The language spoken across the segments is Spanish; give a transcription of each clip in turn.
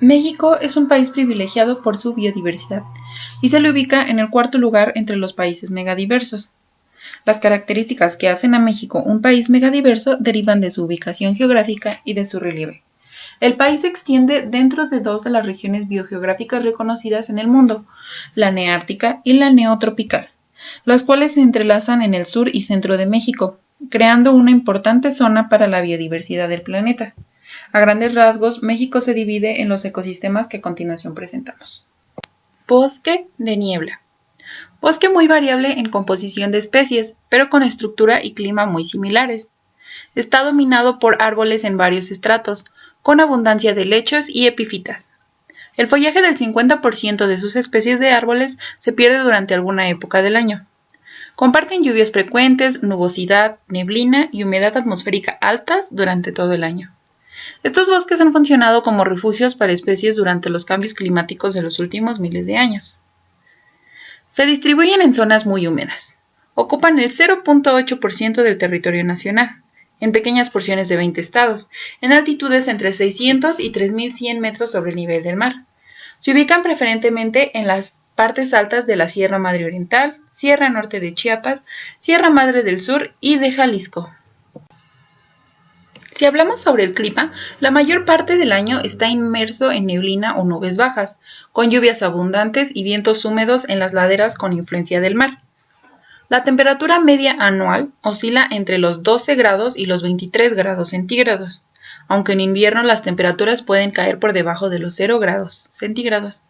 México es un país privilegiado por su biodiversidad y se le ubica en el cuarto lugar entre los países megadiversos. Las características que hacen a México un país megadiverso derivan de su ubicación geográfica y de su relieve. El país se extiende dentro de dos de las regiones biogeográficas reconocidas en el mundo, la neártica y la neotropical, las cuales se entrelazan en el sur y centro de México, creando una importante zona para la biodiversidad del planeta. A grandes rasgos, México se divide en los ecosistemas que a continuación presentamos. Bosque de niebla. Bosque muy variable en composición de especies, pero con estructura y clima muy similares. Está dominado por árboles en varios estratos, con abundancia de helechos y epífitas. El follaje del 50% de sus especies de árboles se pierde durante alguna época del año. Comparten lluvias frecuentes, nubosidad, neblina y humedad atmosférica altas durante todo el año. Estos bosques han funcionado como refugios para especies durante los cambios climáticos de los últimos miles de años. Se distribuyen en zonas muy húmedas. Ocupan el 0.8% del territorio nacional, en pequeñas porciones de 20 estados, en altitudes entre 600 y 3.100 metros sobre el nivel del mar. Se ubican preferentemente en las partes altas de la Sierra Madre Oriental, Sierra Norte de Chiapas, Sierra Madre del Sur y de Jalisco. Si hablamos sobre el clima, la mayor parte del año está inmerso en neblina o nubes bajas, con lluvias abundantes y vientos húmedos en las laderas con influencia del mar. La temperatura media anual oscila entre los 12 grados y los 23 grados centígrados, aunque en invierno las temperaturas pueden caer por debajo de los 0 grados centígrados.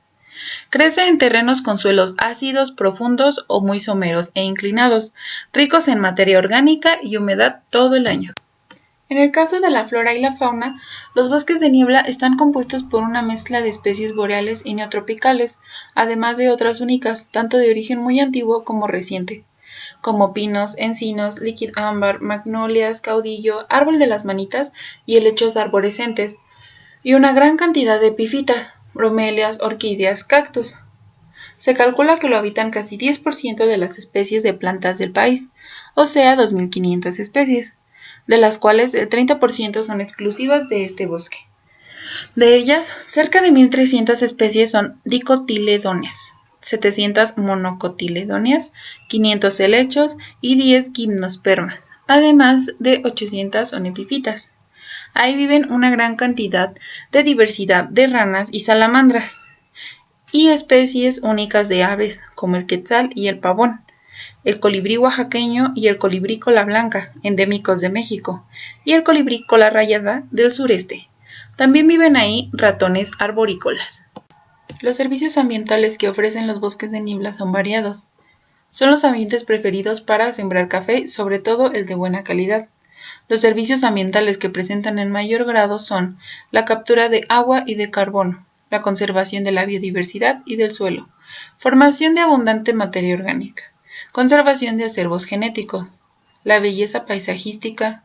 Crece en terrenos con suelos ácidos, profundos o muy someros e inclinados, ricos en materia orgánica y humedad todo el año. En el caso de la flora y la fauna, los bosques de niebla están compuestos por una mezcla de especies boreales y neotropicales, además de otras únicas, tanto de origen muy antiguo como reciente, como pinos, encinos, liquid ámbar, magnolias, caudillo, árbol de las manitas y helechos arborescentes, y una gran cantidad de epífitas, bromelias, orquídeas, cactus. Se calcula que lo habitan casi 10% de las especies de plantas del país, o sea, 2.500 especies, de las cuales el 30% son exclusivas de este bosque. De ellas, cerca de 1.300 especies son dicotiledóneas, 700 monocotiledóneas, 500 helechos y 10 gimnospermas, además de 800 son epífitas. Ahí viven una gran cantidad de diversidad de ranas y salamandras, y especies únicas de aves, como el quetzal y el pavón, el colibrí oaxaqueño y el colibrí cola blanca, endémicos de México, y el colibrí cola rayada del sureste. También viven ahí ratones arborícolas. Los servicios ambientales que ofrecen los bosques de niebla son variados. Son los ambientes preferidos para sembrar café, sobre todo el de buena calidad. Los servicios ambientales que presentan en mayor grado son la captura de agua y de carbono, la conservación de la biodiversidad y del suelo, formación de abundante materia orgánica, conservación de acervos genéticos, la belleza paisajística,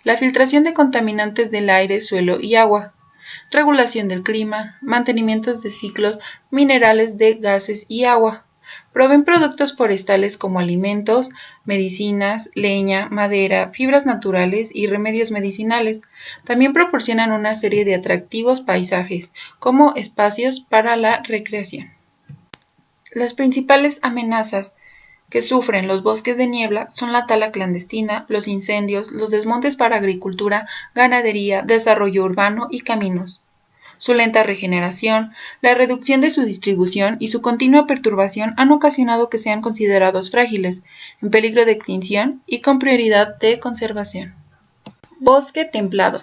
la filtración de contaminantes del aire, suelo y agua, regulación del clima, mantenimientos de ciclos minerales de gases y agua. Proveen productos forestales como alimentos, medicinas, leña, madera, fibras naturales y remedios medicinales. También proporcionan una serie de atractivos paisajes, como espacios para la recreación. Las principales amenazas que sufren los bosques de niebla son la tala clandestina, los incendios, los desmontes para agricultura, ganadería, desarrollo urbano y caminos. Su lenta regeneración, la reducción de su distribución y su continua perturbación han ocasionado que sean considerados frágiles, en peligro de extinción y con prioridad de conservación. Bosque templado.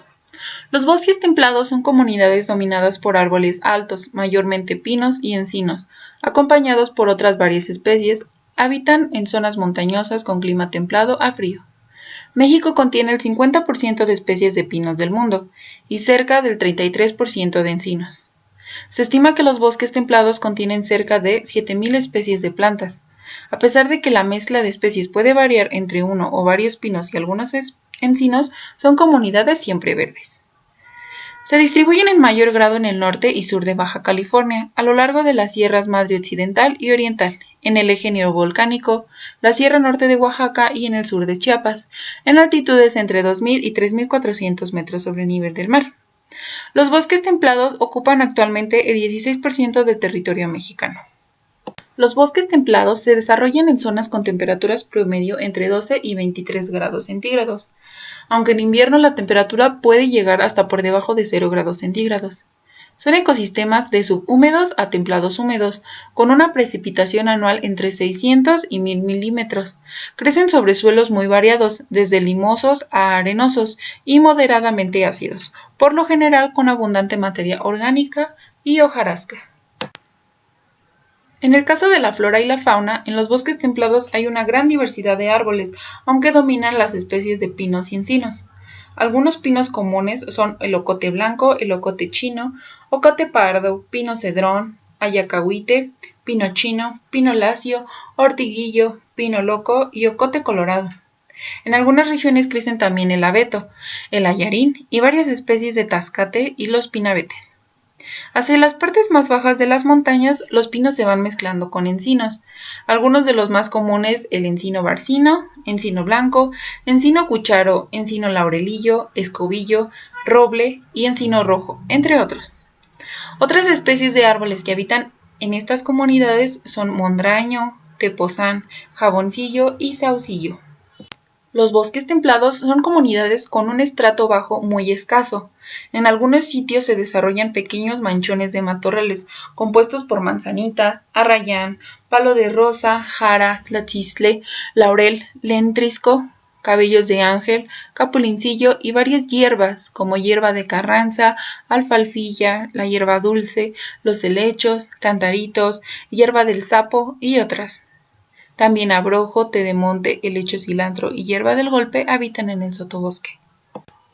Los bosques templados son comunidades dominadas por árboles altos, mayormente pinos y encinos, acompañados por otras varias especies. Habitan en zonas montañosas con clima templado a frío. México contiene el 50% de especies de pinos del mundo y cerca del 33% de encinos. Se estima que los bosques templados contienen cerca de 7.000 especies de plantas. A pesar de que la mezcla de especies puede variar entre uno o varios pinos y algunos encinos, son comunidades siempre verdes. Se distribuyen en mayor grado en el norte y sur de Baja California, a lo largo de las sierras Madre Occidental y Oriental, en el eje neovolcánico, la Sierra Norte de Oaxaca y en el sur de Chiapas, en altitudes entre 2.000 y 3.400 metros sobre el nivel del mar. Los bosques templados ocupan actualmente el 16% del territorio mexicano. Los bosques templados se desarrollan en zonas con temperaturas promedio entre 12 y 23 grados centígrados, aunque en invierno la temperatura puede llegar hasta por debajo de 0 grados centígrados. Son ecosistemas de subhúmedos a templados húmedos, con una precipitación anual entre 600 y 1000 milímetros. Crecen sobre suelos muy variados, desde limosos a arenosos y moderadamente ácidos, por lo general con abundante materia orgánica y hojarasca. En el caso de la flora y la fauna, en los bosques templados hay una gran diversidad de árboles, aunque dominan las especies de pinos y encinos. Algunos pinos comunes son el ocote blanco, el ocote chino, ocote pardo, pino cedrón, ayacahuite, pino chino, pino lacio, ortiguillo, pino loco y ocote colorado. En algunas regiones crecen también el abeto, el ayarín y varias especies de tascate y los pinabetes. Hacia las partes más bajas de las montañas, los pinos se van mezclando con encinos. Algunos de los más comunes, el encino barcino, encino blanco, encino cucharo, encino laurelillo, escobillo, roble y encino rojo, entre otros. Otras especies de árboles que habitan en estas comunidades son mondraño, tepozán, jaboncillo y saucillo. Los bosques templados son comunidades con un estrato bajo muy escaso. En algunos sitios se desarrollan pequeños manchones de matorrales compuestos por manzanita, arrayán, palo de rosa, jara, tlatzistle, laurel, lentrisco, cabellos de ángel, capulincillo y varias hierbas como hierba de carranza, alfalfilla, la hierba dulce, los helechos, cantaritos, hierba del sapo y otras. También abrojo, té de monte, helecho, cilantro y hierba del golpe habitan en el sotobosque.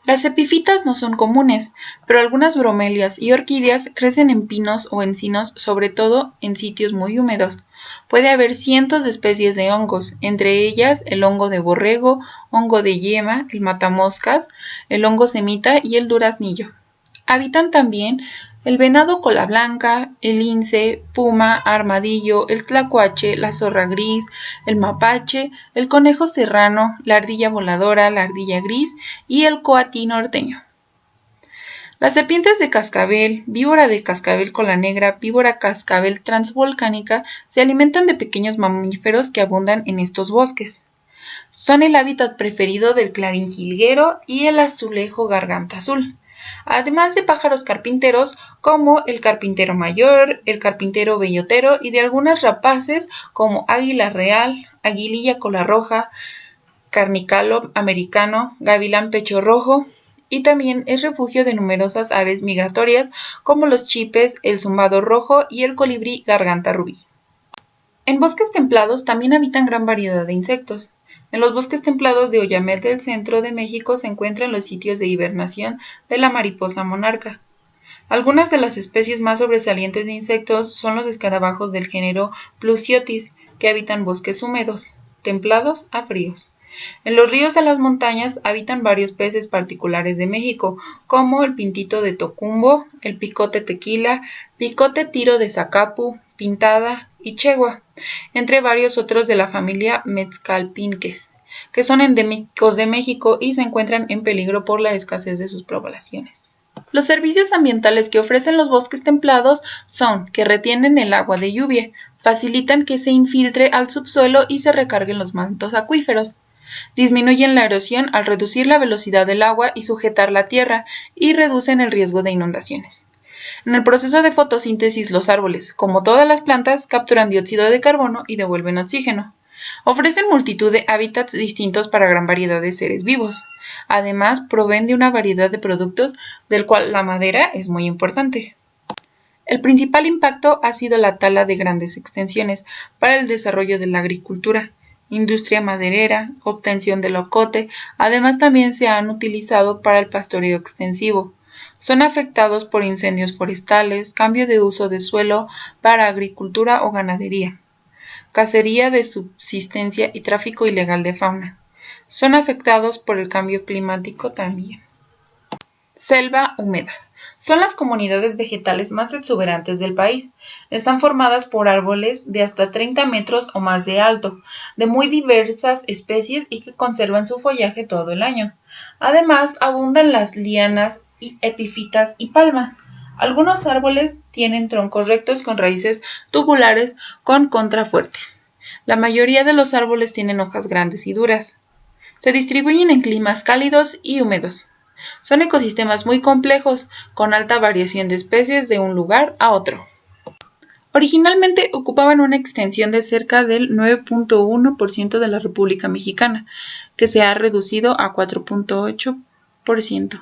Las epifitas no son comunes, pero algunas bromelias y orquídeas crecen en pinos o encinos, sobre todo en sitios muy húmedos. Puede haber cientos de especies de hongos, entre ellas el hongo de borrego, hongo de yema, el matamoscas, el hongo semita y el duraznillo. Habitan también el venado cola blanca, el lince, puma, armadillo, el tlacuache, la zorra gris, el mapache, el conejo serrano, la ardilla voladora, la ardilla gris y el coatí norteño. Las serpientes de cascabel, víbora de cascabel cola negra, víbora cascabel transvolcánica se alimentan de pequeños mamíferos que abundan en estos bosques. Son el hábitat preferido del clarín jilguero y el azulejo garganta azul, además de pájaros carpinteros como el carpintero mayor, el carpintero bellotero y de algunas rapaces como águila real, aguililla cola roja, carnicalo americano, gavilán pecho rojo, y también es refugio de numerosas aves migratorias como los chipes, el zumbado rojo y el colibrí garganta rubí. En bosques templados también habitan gran variedad de insectos. En los bosques templados de Oyamel del centro de México se encuentran los sitios de hibernación de la mariposa monarca. Algunas de las especies más sobresalientes de insectos son los escarabajos del género Plusiotis, que habitan bosques húmedos, templados a fríos. En los ríos de las montañas habitan varios peces particulares de México, como el pintito de Tocumbo, el picote tequila, picote tiro de Zacapu, pintada y chegua, entre varios otros de la familia Mezcalpinques, que son endémicos de México y se encuentran en peligro por la escasez de sus poblaciones. Los servicios ambientales que ofrecen los bosques templados son que retienen el agua de lluvia, facilitan que se infiltre al subsuelo y se recarguen los mantos acuíferos, disminuyen la erosión al reducir la velocidad del agua y sujetar la tierra y reducen el riesgo de inundaciones. En el proceso de fotosíntesis, los árboles, como todas las plantas, capturan dióxido de carbono y devuelven oxígeno. Ofrecen multitud de hábitats distintos para gran variedad de seres vivos. Además, proveen de una variedad de productos, del cual la madera es muy importante. El principal impacto ha sido la tala de grandes extensiones para el desarrollo de la agricultura, industria maderera, obtención del ocote, además también se han utilizado para el pastoreo extensivo. Son afectados por incendios forestales, cambio de uso de suelo para agricultura o ganadería, cacería de subsistencia y tráfico ilegal de fauna. Son afectados por el cambio climático también. Selva húmeda. Son las comunidades vegetales más exuberantes del país. Están formadas por árboles de hasta 30 metros o más de alto, de muy diversas especies y que conservan su follaje todo el año. Además, abundan las lianas y epifitas y palmas. Algunos árboles tienen troncos rectos con raíces tubulares con contrafuertes. La mayoría de los árboles tienen hojas grandes y duras. Se distribuyen en climas cálidos y húmedos. Son ecosistemas muy complejos, con alta variación de especies de un lugar a otro. Originalmente ocupaban una extensión de cerca del 9.1% de la República Mexicana, que se ha reducido a 4.8%.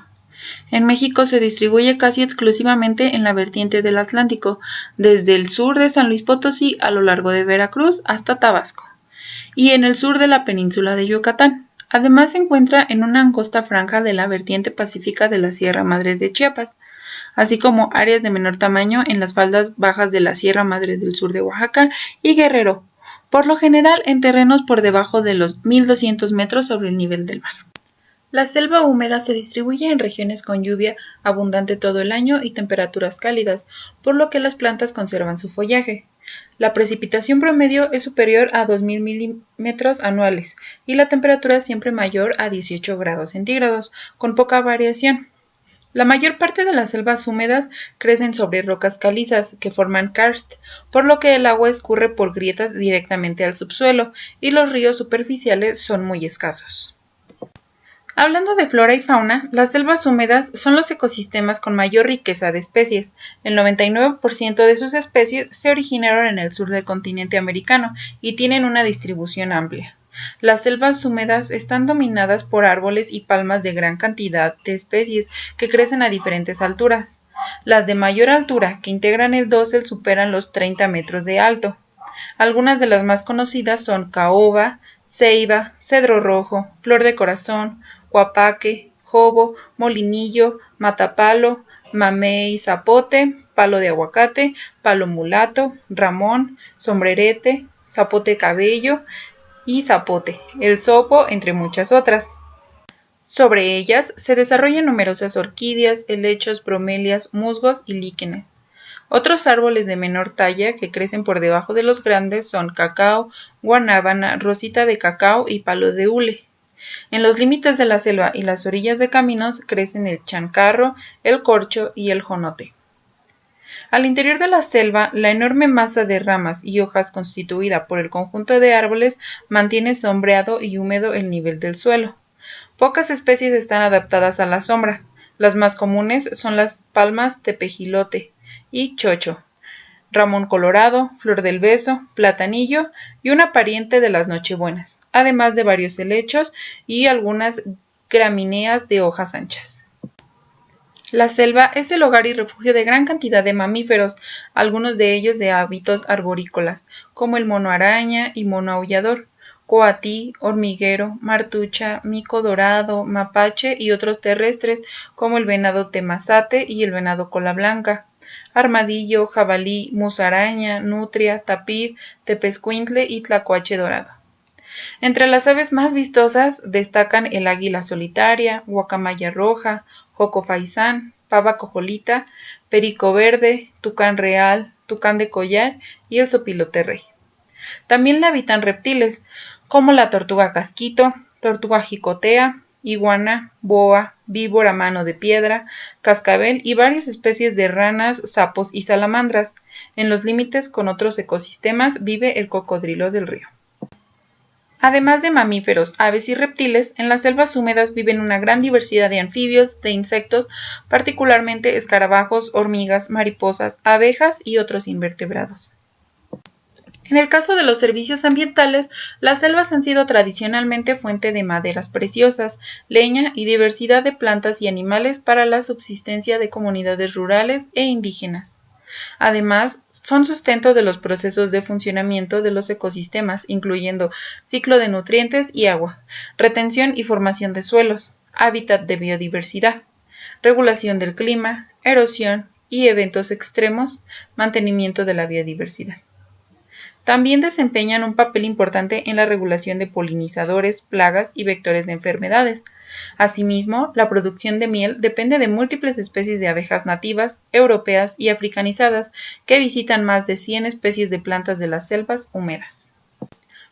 En México se distribuye casi exclusivamente en la vertiente del Atlántico, desde el sur de San Luis Potosí a lo largo de Veracruz hasta Tabasco, y en el sur de la península de Yucatán. Además se encuentra en una angosta franja de la vertiente pacífica de la Sierra Madre de Chiapas, así como áreas de menor tamaño en las faldas bajas de la Sierra Madre del sur de Oaxaca y Guerrero, por lo general en terrenos por debajo de los 1200 metros sobre el nivel del mar. La selva húmeda se distribuye en regiones con lluvia abundante todo el año y temperaturas cálidas, por lo que las plantas conservan su follaje. La precipitación promedio es superior a 2000 milímetros anuales y la temperatura es siempre mayor a 18 grados centígrados, con poca variación. La mayor parte de las selvas húmedas crecen sobre rocas calizas que forman karst, por lo que el agua escurre por grietas directamente al subsuelo y los ríos superficiales son muy escasos. Hablando de flora y fauna, las selvas húmedas son los ecosistemas con mayor riqueza de especies. El 99% de sus especies se originaron en el sur del continente americano y tienen una distribución amplia. Las selvas húmedas están dominadas por árboles y palmas de gran cantidad de especies que crecen a diferentes alturas. Las de mayor altura, que integran el dosel, superan los 30 metros de alto. Algunas de las más conocidas son caoba, ceiba, cedro rojo, flor de corazón, guapaque, jobo, molinillo, matapalo, mamey zapote, palo de aguacate, palo mulato, ramón, sombrerete, zapote cabello y zapote, el sopo, entre muchas otras. Sobre ellas se desarrollan numerosas orquídeas, helechos, bromelias, musgos y líquenes. Otros árboles de menor talla que crecen por debajo de los grandes son cacao, guanábana, rosita de cacao y palo de hule. En los límites de la selva y las orillas de caminos crecen el chancarro, el corcho y el jonote. Al interior de la selva, la enorme masa de ramas y hojas constituida por el conjunto de árboles mantiene sombreado y húmedo el nivel del suelo. Pocas especies están adaptadas a la sombra. Las más comunes son las palmas tepejilote y chocho, ramón colorado, flor del beso, platanillo y una pariente de las nochebuenas, además de varios helechos y algunas gramíneas de hojas anchas. La selva es el hogar y refugio de gran cantidad de mamíferos, algunos de ellos de hábitos arborícolas, como el mono araña y mono aullador, coatí, hormiguero, martucha, mico dorado, mapache y otros terrestres, como el venado temazate y el venado cola blanca, armadillo, jabalí, musaraña, nutria, tapir, tepezcuintle y tlacuache dorado. Entre las aves más vistosas destacan el águila solitaria, guacamaya roja, joco faisán, pava cojolita, perico verde, tucán real, tucán de collar y el zopilote rey. También le habitan reptiles, como la tortuga casquito, tortuga jicotea, iguana, boa, víbora mano de piedra, cascabel y varias especies de ranas, sapos y salamandras. En los límites con otros ecosistemas vive el cocodrilo del río. Además de mamíferos, aves y reptiles, en las selvas húmedas viven una gran diversidad de anfibios, de insectos, particularmente escarabajos, hormigas, mariposas, abejas y otros invertebrados. En el caso de los servicios ambientales, las selvas han sido tradicionalmente fuente de maderas preciosas, leña y diversidad de plantas y animales para la subsistencia de comunidades rurales e indígenas. Además, son sustento de los procesos de funcionamiento de los ecosistemas, incluyendo ciclo de nutrientes y agua, retención y formación de suelos, hábitat de biodiversidad, regulación del clima, erosión y eventos extremos, mantenimiento de la biodiversidad. También desempeñan un papel importante en la regulación de polinizadores, plagas y vectores de enfermedades. Asimismo, la producción de miel depende de múltiples especies de abejas nativas, europeas y africanizadas que visitan más de 100 especies de plantas de las selvas húmedas.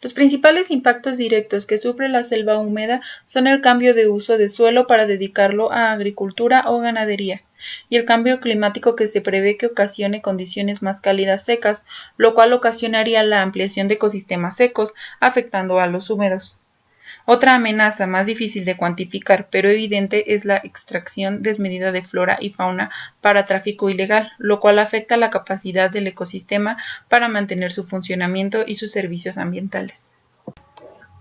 Los principales impactos directos que sufre la selva húmeda son el cambio de uso de suelo para dedicarlo a agricultura o ganadería, y el cambio climático que se prevé que ocasione condiciones más cálidas secas, lo cual ocasionaría la ampliación de ecosistemas secos, afectando a los húmedos. Otra amenaza más difícil de cuantificar, pero evidente, es la extracción desmedida de flora y fauna para tráfico ilegal, lo cual afecta la capacidad del ecosistema para mantener su funcionamiento y sus servicios ambientales.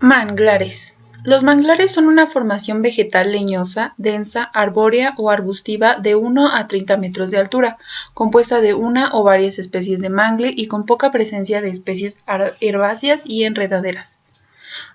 Manglares. Los manglares son una formación vegetal leñosa, densa, arbórea o arbustiva de 1 a 30 metros de altura, compuesta de una o varias especies de mangle y con poca presencia de especies herbáceas y enredaderas.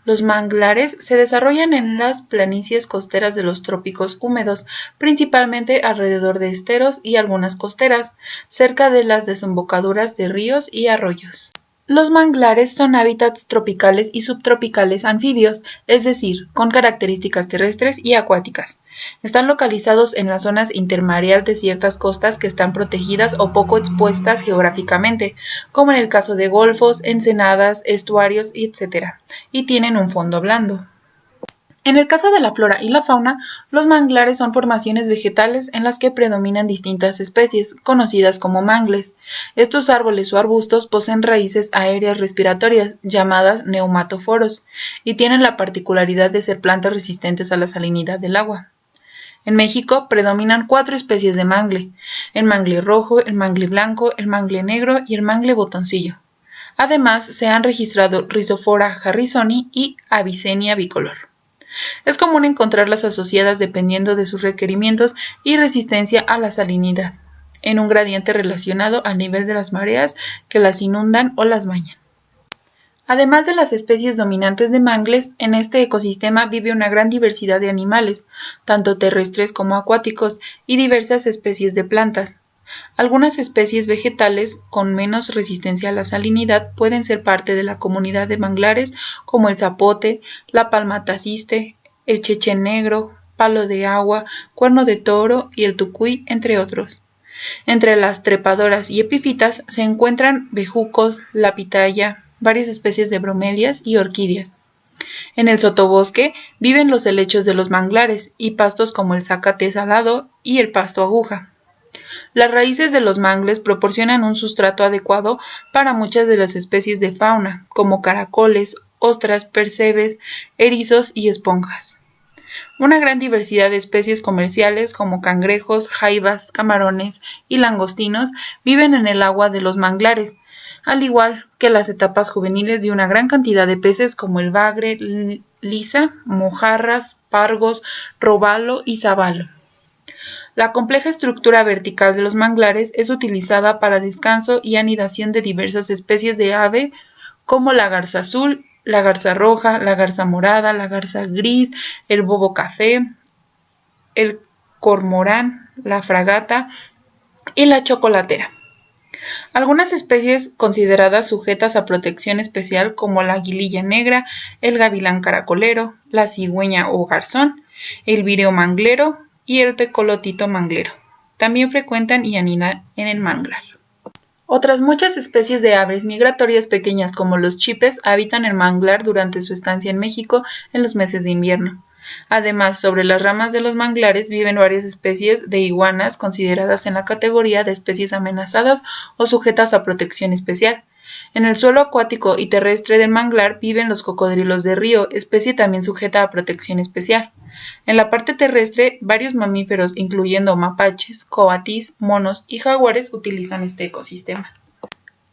Los manglares se desarrollan en las planicies costeras de los trópicos húmedos, principalmente alrededor de esteros y algunas costeras, cerca de las desembocaduras de ríos y arroyos. Los manglares son hábitats tropicales y subtropicales anfibios, es decir, con características terrestres y acuáticas. Están localizados en las zonas intermareal de ciertas costas que están protegidas o poco expuestas geográficamente, como en el caso de golfos, ensenadas, estuarios, etc., y tienen un fondo blando. En el caso de la flora y la fauna, los manglares son formaciones vegetales en las que predominan distintas especies, conocidas como mangles. Estos árboles o arbustos poseen raíces aéreas respiratorias, llamadas neumatoforos, y tienen la particularidad de ser plantas resistentes a la salinidad del agua. En México predominan 4 especies de mangle: el mangle rojo, el mangle blanco, el mangle negro y el mangle botoncillo. Además, se han registrado Rhizophyra harrisoni y Avicennia bicolor. Es común encontrarlas asociadas dependiendo de sus requerimientos y resistencia a la salinidad, en un gradiente relacionado al nivel de las mareas que las inundan o las bañan. Además de las especies dominantes de mangles, en este ecosistema vive una gran diversidad de animales, tanto terrestres como acuáticos, y diversas especies de plantas. Algunas especies vegetales con menos resistencia a la salinidad pueden ser parte de la comunidad de manglares, como el zapote, la palmataciste, el chechen negro, palo de agua, cuerno de toro y el tucuy, entre otros. Entre las trepadoras y epífitas se encuentran bejucos, la pitaya, varias especies de bromelias y orquídeas. En el sotobosque viven los helechos de los manglares y pastos como el zacate salado y el pasto aguja. Las raíces de los mangles proporcionan un sustrato adecuado para muchas de las especies de fauna, como caracoles, ostras, percebes, erizos y esponjas. Una gran diversidad de especies comerciales como cangrejos, jaivas, camarones y langostinos viven en el agua de los manglares, al igual que las etapas juveniles de una gran cantidad de peces como el bagre, lisa, mojarras, pargos, robalo y sabalo. La compleja estructura vertical de los manglares es utilizada para descanso y anidación de diversas especies de ave como la garza azul, la garza roja, la garza morada, la garza gris, el bobo café, el cormorán, la fragata y la chocolatera. Algunas especies consideradas sujetas a protección especial como la aguililla negra, el gavilán caracolero, la cigüeña o garzón, el vireo manglero y el tecolotito manglero. También frecuentan y anidan en el manglar. Otras muchas especies de aves migratorias pequeñas como los chipes habitan el manglar durante su estancia en México en los meses de invierno. Además, sobre las ramas de los manglares viven varias especies de iguanas consideradas en la categoría de especies amenazadas o sujetas a protección especial. En el suelo acuático y terrestre del manglar viven los cocodrilos de río, especie también sujeta a protección especial. En la parte terrestre, varios mamíferos, incluyendo mapaches, coatís, monos y jaguares, utilizan este ecosistema.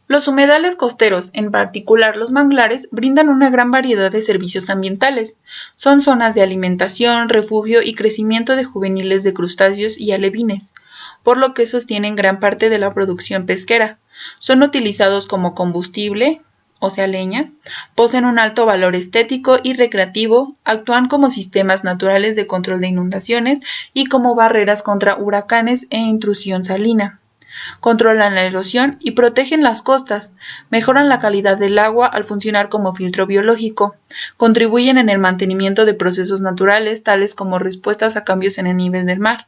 Los humedales costeros, en particular los manglares, brindan una gran variedad de servicios ambientales. Son zonas de alimentación, refugio y crecimiento de juveniles de crustáceos y alevines, por lo que sostienen gran parte de la producción pesquera. Son utilizados como combustible, o sea leña, poseen un alto valor estético y recreativo, actúan como sistemas naturales de control de inundaciones y como barreras contra huracanes e intrusión salina. Controlan la erosión y protegen las costas, mejoran la calidad del agua al funcionar como filtro biológico, contribuyen en el mantenimiento de procesos naturales tales como respuestas a cambios en el nivel del mar,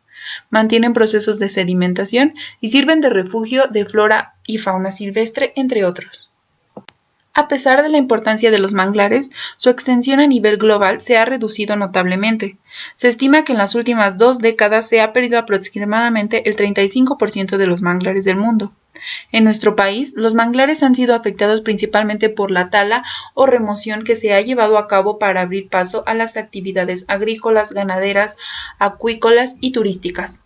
mantienen procesos de sedimentación y sirven de refugio de flora y fauna silvestre, entre otros. A pesar de la importancia de los manglares, su extensión a nivel global se ha reducido notablemente. Se estima que en las últimas 2 décadas se ha perdido aproximadamente el 35% de los manglares del mundo. En nuestro país, los manglares han sido afectados principalmente por la tala o remoción que se ha llevado a cabo para abrir paso a las actividades agrícolas, ganaderas, acuícolas y turísticas.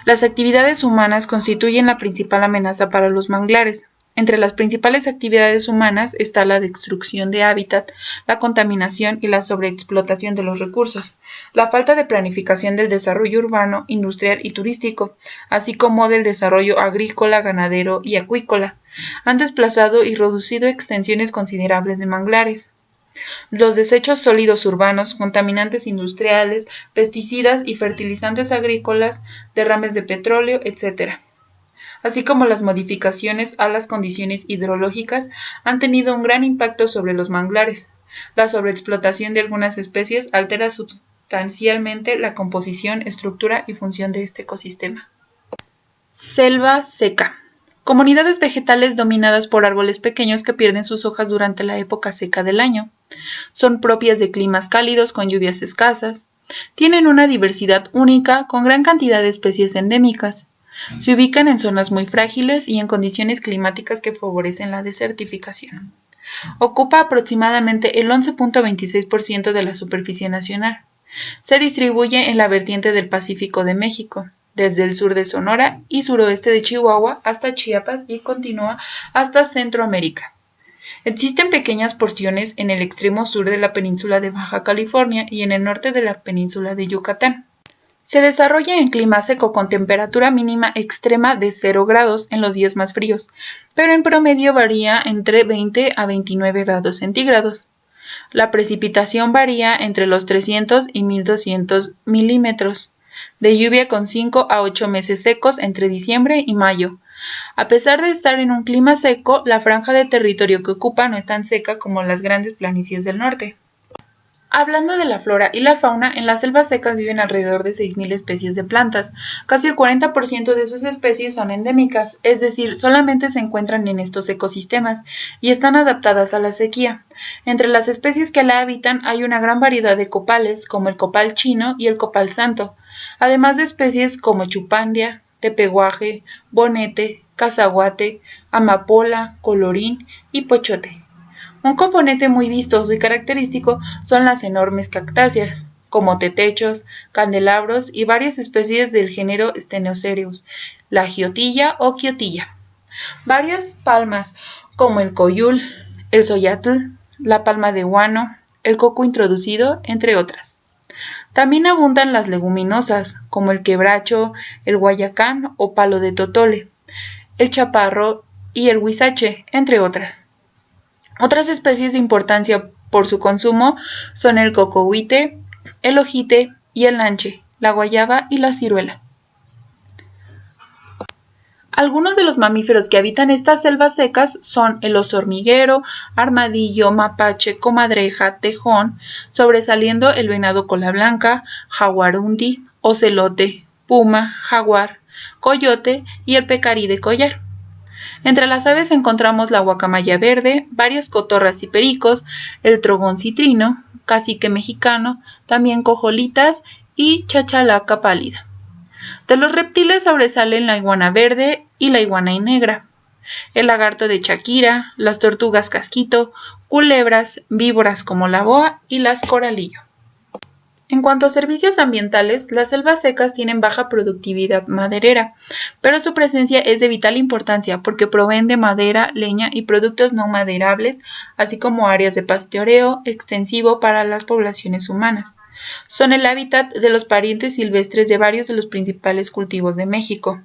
Las actividades humanas constituyen la principal amenaza para los manglares. Entre las principales actividades humanas está la destrucción de hábitat, la contaminación y la sobreexplotación de los recursos, la falta de planificación del desarrollo urbano, industrial y turístico, así como del desarrollo agrícola, ganadero y acuícola. Han desplazado y reducido extensiones considerables de manglares. Los desechos sólidos urbanos, contaminantes industriales, pesticidas y fertilizantes agrícolas, derrames de petróleo, etc., así como las modificaciones a las condiciones hidrológicas, han tenido un gran impacto sobre los manglares. La sobreexplotación de algunas especies altera sustancialmente la composición, estructura y función de este ecosistema. Selva seca. Comunidades vegetales dominadas por árboles pequeños que pierden sus hojas durante la época seca del año. Son propias de climas cálidos con lluvias escasas. Tienen una diversidad única con gran cantidad de especies endémicas. Se ubican en zonas muy frágiles y en condiciones climáticas que favorecen la desertificación. Ocupa aproximadamente el 11.26% de la superficie nacional. Se distribuye en la vertiente del Pacífico de México, desde el sur de Sonora y suroeste de Chihuahua hasta Chiapas y continúa hasta Centroamérica. Existen pequeñas porciones en el extremo sur de la península de Baja California y en el norte de la península de Yucatán. Se desarrolla en clima seco con temperatura mínima extrema de 0 grados en los días más fríos, pero en promedio varía entre 20 a 29 grados centígrados. La precipitación varía entre los 300 y 1200 milímetros de lluvia con 5 a 8 meses secos entre diciembre y mayo. A pesar de estar en un clima seco, la franja de territorio que ocupa no es tan seca como las grandes planicies del norte. Hablando de la flora y la fauna, en las selvas secas viven alrededor de 6.000 especies de plantas. Casi el 40% de sus especies son endémicas, es decir, solamente se encuentran en estos ecosistemas y están adaptadas a la sequía. Entre las especies que la habitan hay una gran variedad de copales, como el copal chino y el copal santo, además de especies como chupandia, tepehuaje, bonete, cazaguate, amapola, colorín y pochote. Un componente muy vistoso y característico son las enormes cactáceas, como tetechos, candelabros y varias especies del género Stenocereus, la giotilla o quiotilla. Varias palmas, como el coyul, el soyatl, la palma de guano, el coco introducido, entre otras. También abundan las leguminosas, como el quebracho, el guayacán o palo de totole, el chaparro y el huizache, entre otras. Otras especies de importancia por su consumo son el cocohuite, el ojite y el lanche, la guayaba y la ciruela. Algunos de los mamíferos que habitan estas selvas secas son el oso hormiguero, armadillo, mapache, comadreja, tejón, sobresaliendo el venado cola blanca, jaguarundi, ocelote, puma, jaguar, coyote y el pecarí de collar. Entre las aves encontramos la guacamaya verde, varias cotorras y pericos, el trogón citrino, cacique mexicano, también cojolitas y chachalaca pálida. De los reptiles sobresalen la iguana verde y la iguana negra, el lagarto de Shakira, las tortugas casquito, culebras, víboras como la boa y las coralillo. En cuanto a servicios ambientales, las selvas secas tienen baja productividad maderera, pero su presencia es de vital importancia porque proveen de madera, leña y productos no maderables, así como áreas de pastoreo extensivo para las poblaciones humanas. Son el hábitat de los parientes silvestres de varios de los principales cultivos de México.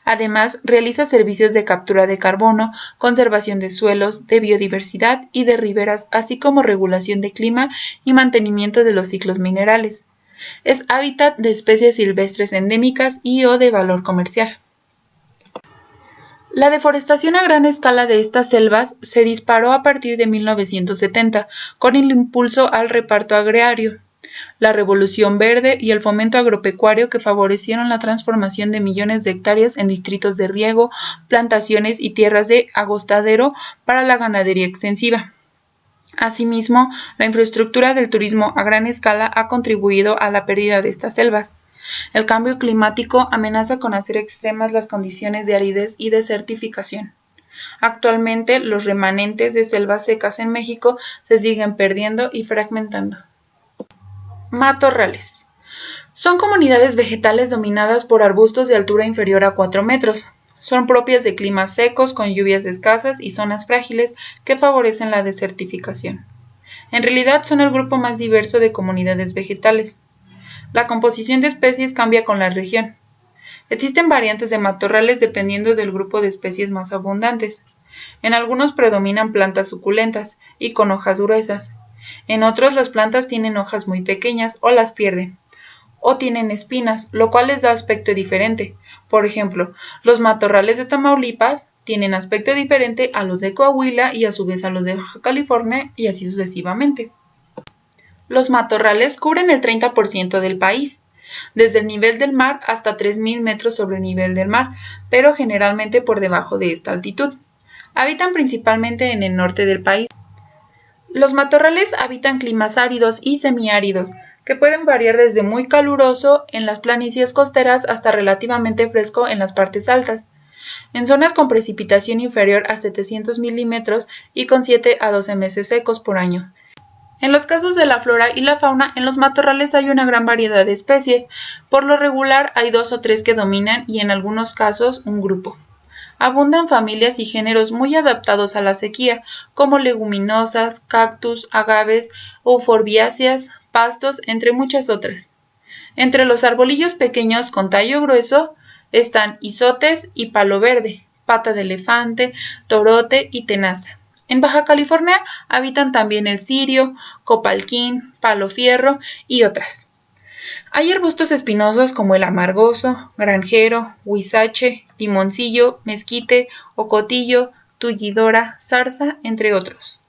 Además, realiza servicios de captura de carbono, conservación de suelos, de biodiversidad y de riberas, así como regulación de clima y mantenimiento de los ciclos minerales. Es hábitat de especies silvestres endémicas y o de valor comercial. La deforestación a gran escala de estas selvas se disparó a partir de 1970, con el impulso al reparto agrario. la Revolución Verde y el fomento agropecuario que favorecieron la transformación de millones de hectáreas en distritos de riego, plantaciones y tierras de agostadero para la ganadería extensiva. Asimismo, la infraestructura del turismo a gran escala ha contribuido a la pérdida de estas selvas. El cambio climático amenaza con hacer extremas las condiciones de aridez y desertificación. Actualmente, los remanentes de selvas secas en México se siguen perdiendo y fragmentando. Matorrales. Son comunidades vegetales dominadas por arbustos de altura inferior a 4 metros. Son propias de climas secos con lluvias escasas y zonas frágiles que favorecen la desertificación. En realidad son el grupo más diverso de comunidades vegetales. La composición de especies cambia con la región. Existen variantes de matorrales dependiendo del grupo de especies más abundantes. En algunos predominan plantas suculentas y con hojas gruesas. En otros las plantas tienen hojas muy pequeñas o las pierden, o tienen espinas, lo cual les da aspecto diferente. Por ejemplo, los matorrales de Tamaulipas tienen aspecto diferente a los de Coahuila y a su vez a los de Baja California y así sucesivamente. Los matorrales cubren el 30% del país, desde el nivel del mar hasta 3.000 metros sobre el nivel del mar, pero generalmente por debajo de esta altitud. Habitan principalmente en el norte del país. Los matorrales habitan climas áridos y semiáridos, que pueden variar desde muy caluroso en las planicies costeras hasta relativamente fresco en las partes altas, en zonas con precipitación inferior a 700 milímetros y con 7 a 12 meses secos por año. En los casos de la flora y la fauna, en los matorrales hay una gran variedad de especies. Por lo regular hay 2 o 3 que dominan y en algunos casos un grupo. Abundan familias y géneros muy adaptados a la sequía, como leguminosas, cactus, agaves, euforbiáceas, pastos, entre muchas otras. Entre los arbolillos pequeños con tallo grueso están izotes y palo verde, pata de elefante, torote y tenaza. En Baja California habitan también el cirio, copalquín, palo fierro y otras. Hay arbustos espinosos como el amargoso, granjero, huizache, limoncillo, mezquite, ocotillo, tullidora, zarza, entre otros.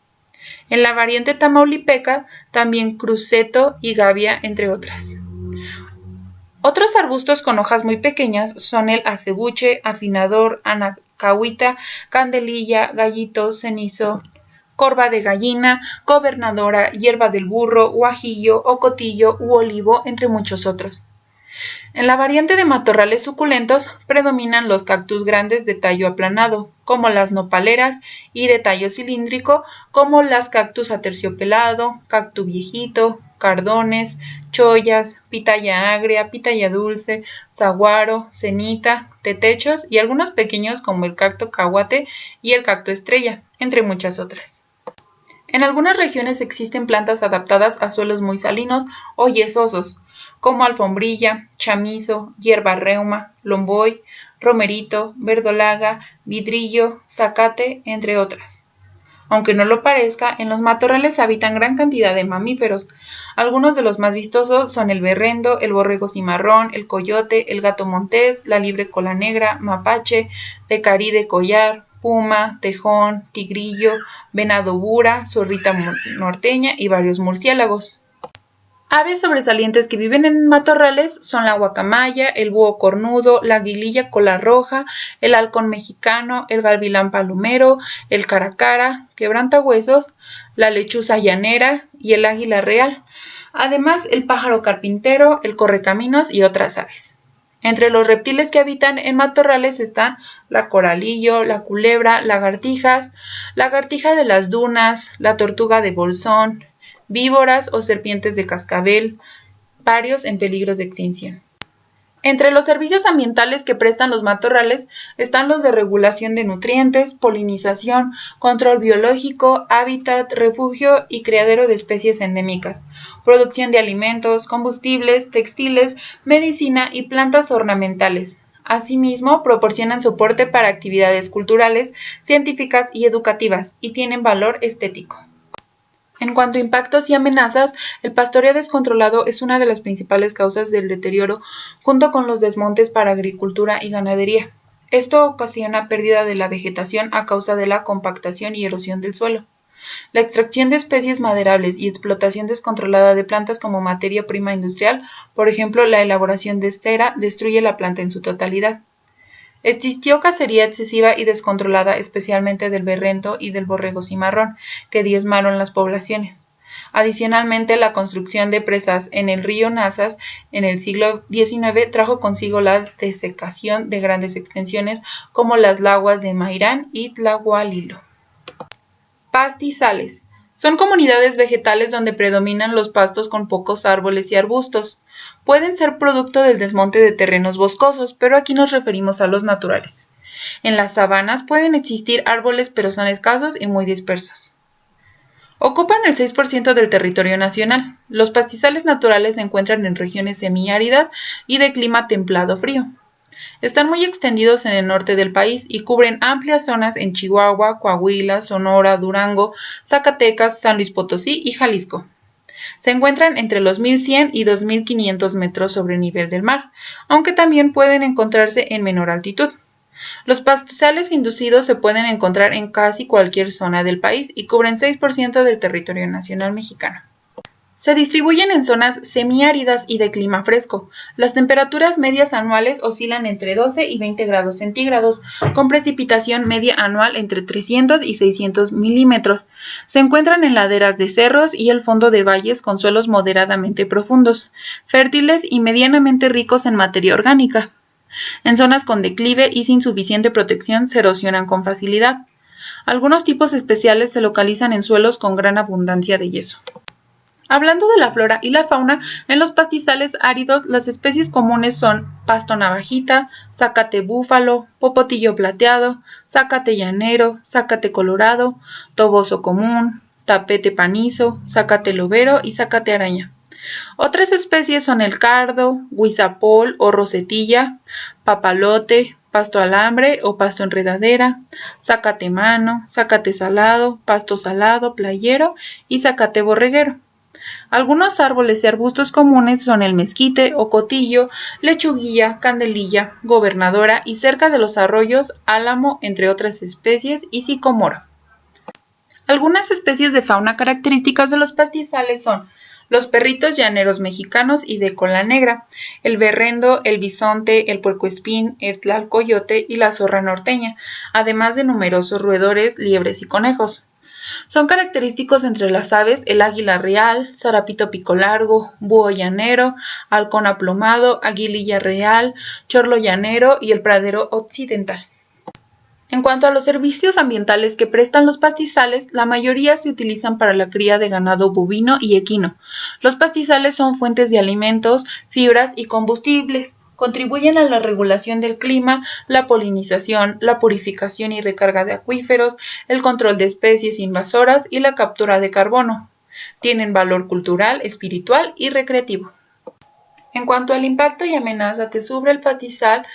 En la variante tamaulipeca también cruceto y gavia, entre otras. Otros arbustos con hojas muy pequeñas son el acebuche, afinador, anacahuita, candelilla, gallito, cenizo, corva de gallina, gobernadora, hierba del burro, guajillo, ocotillo u olivo, entre muchos otros. En la variante de matorrales suculentos predominan los cactus grandes de tallo aplanado, como las nopaleras, y de tallo cilíndrico, como las cactus aterciopelado, cactus viejito, cardones, chollas, pitaya agria, pitaya dulce, saguaro, cenita, tetechos y algunos pequeños como el cacto cahuate y el cacto estrella, entre muchas otras. En algunas regiones existen plantas adaptadas a suelos muy salinos o yesosos, como alfombrilla, chamizo, hierba reuma, lomboy, romerito, verdolaga, vidrillo, zacate, entre otras. Aunque no lo parezca, en los matorrales habitan gran cantidad de mamíferos. Algunos de los más vistosos son el berrendo, el borrego cimarrón, el coyote, el gato montés, la liebre cola negra, mapache, pecarí de collar, puma, tejón, tigrillo, venado bura, zorrita norteña y varios murciélagos. Aves sobresalientes que viven en matorrales son la guacamaya, el búho cornudo, la aguililla cola roja, el halcón mexicano, el gavilán palomero, el caracara, quebrantahuesos, la lechuza llanera y el águila real. Además, el pájaro carpintero, el correcaminos y otras aves. Entre los reptiles que habitan en matorrales están la coralillo, la culebra, lagartijas, lagartija de las dunas, la tortuga de bolsón, víboras o serpientes de cascabel, varios en peligro de extinción. Entre los servicios ambientales que prestan los matorrales están los de regulación de nutrientes, polinización, control biológico, hábitat, refugio y criadero de especies endémicas, producción de alimentos, combustibles, textiles, medicina y plantas ornamentales. Asimismo, proporcionan soporte para actividades culturales, científicas y educativas y tienen valor estético. En cuanto a impactos y amenazas, el pastoreo descontrolado es una de las principales causas del deterioro, junto con los desmontes para agricultura y ganadería. Esto ocasiona pérdida de la vegetación a causa de la compactación y erosión del suelo. La extracción de especies maderables y explotación descontrolada de plantas como materia prima industrial, por ejemplo, la elaboración de cera, destruye la planta en su totalidad. Existió cacería excesiva y descontrolada, especialmente del berrento y del borrego cimarrón, que diezmaron las poblaciones. Adicionalmente, la construcción de presas en el río Nazas en el siglo XIX trajo consigo la desecación de grandes extensiones como las laguas de Mairán y Tlahualilo. Pastizales. Son comunidades vegetales donde predominan los pastos con pocos árboles y arbustos. Pueden ser producto del desmonte de terrenos boscosos, pero aquí nos referimos a los naturales. En las sabanas pueden existir árboles, pero son escasos y muy dispersos. Ocupan el 6% del territorio nacional. Los pastizales naturales se encuentran en regiones semiáridas y de clima templado-frío. Están muy extendidos en el norte del país y cubren amplias zonas en Chihuahua, Coahuila, Sonora, Durango, Zacatecas, San Luis Potosí y Jalisco. Se encuentran entre los 1100 y 2500 metros sobre el nivel del mar, aunque también pueden encontrarse en menor altitud. Los pastizales inducidos se pueden encontrar en casi cualquier zona del país y cubren 6% del territorio nacional mexicano. Se distribuyen en zonas semiáridas y de clima fresco. Las temperaturas medias anuales oscilan entre 12 y 20 grados centígrados, con precipitación media anual entre 300 y 600 milímetros. Se encuentran en laderas de cerros y el fondo de valles con suelos moderadamente profundos, fértiles y medianamente ricos en materia orgánica. En zonas con declive y sin suficiente protección se erosionan con facilidad. Algunos tipos especiales se localizan en suelos con gran abundancia de yeso. Hablando de la flora y la fauna, en los pastizales áridos las especies comunes son pasto navajita, zacate búfalo, popotillo plateado, zacate llanero, zacate colorado, toboso común, tapete panizo, zacate lobero y zacate araña. Otras especies son el cardo, guisapol o rosetilla, papalote, pasto alambre o pasto enredadera, zacate mano, zacate salado, pasto salado, playero y zacate borreguero. Algunos árboles y arbustos comunes son el mezquite, ocotillo, lechuguilla, candelilla, gobernadora y cerca de los arroyos, álamo, entre otras especies, y sicomoro. Algunas especies de fauna características de los pastizales son los perritos llaneros mexicanos y de cola negra, el berrendo, el bisonte, el puercoespín, el tlalcoyote y la zorra norteña, además de numerosos roedores, liebres y conejos. Son característicos entre las aves el águila real, zarapito pico largo, búho llanero, halcón aplomado, aguililla real, chorlo llanero y el pradero occidental. En cuanto a los servicios ambientales que prestan los pastizales, la mayoría se utilizan para la cría de ganado bovino y equino. Los pastizales son fuentes de alimentos, fibras y combustibles. Contribuyen a la regulación del clima, la polinización, la purificación y recarga de acuíferos, el control de especies invasoras y la captura de carbono. Tienen valor cultural, espiritual y recreativo. En cuanto al impacto y amenaza que sufre el pastizal,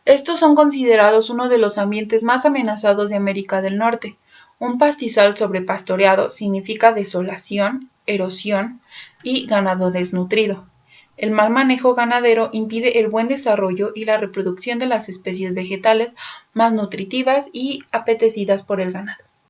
estos son considerados uno de los ambientes más amenazados de América del Norte. Un pastizal sobrepastoreado significa desolación, erosión y ganado desnutrido. El mal manejo ganadero impide el buen desarrollo y la reproducción de las especies vegetales más nutritivas y apetecidas por el ganado.